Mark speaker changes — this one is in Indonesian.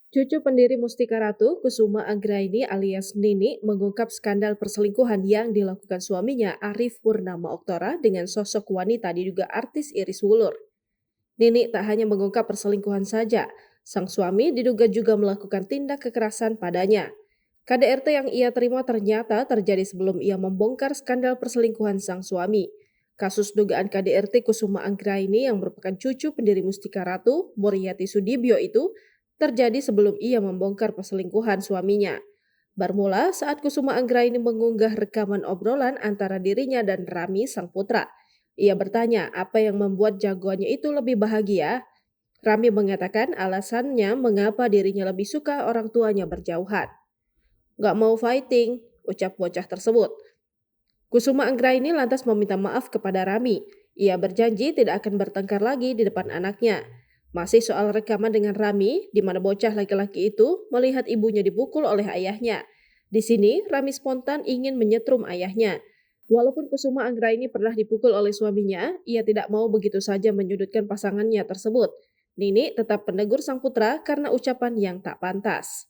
Speaker 1: Cucu pendiri Mustika Ratu, Kusuma Anggraini alias Nini, mengungkap skandal perselingkuhan yang dilakukan suaminya Arif Purnama Oktora dengan sosok wanita diduga artis Iris Wulur. Nini tak hanya mengungkap perselingkuhan saja, sang suami diduga juga melakukan tindak kekerasan padanya. KDRT yang ia terima ternyata terjadi sebelum ia membongkar skandal perselingkuhan sang suami. Kasus dugaan KDRT Kusuma Anggraini yang merupakan cucu pendiri Mustika Ratu, Muriati Sudibyo itu terjadi sebelum ia membongkar perselingkuhan suaminya. Bermula saat Kusuma Anggraini mengunggah rekaman obrolan antara dirinya dan Rami sang putra. Ia bertanya apa yang membuat jagoannya itu lebih bahagia. Rami mengatakan alasannya mengapa dirinya lebih suka orang tuanya berjauhan. Gak mau fighting, ucap bocah tersebut. Kusuma Anggraini lantas meminta maaf kepada Rami. Ia berjanji tidak akan bertengkar lagi di depan anaknya. Masih soal rekaman dengan Rami, di mana bocah laki-laki itu melihat ibunya dipukul oleh ayahnya. Di sini, Rami spontan ingin menyetrum ayahnya. Walaupun Kusuma Anggraini pernah dipukul oleh suaminya, ia tidak mau begitu saja menyudutkan pasangannya tersebut. Nini tetap menegur sang putra karena ucapan yang tak pantas.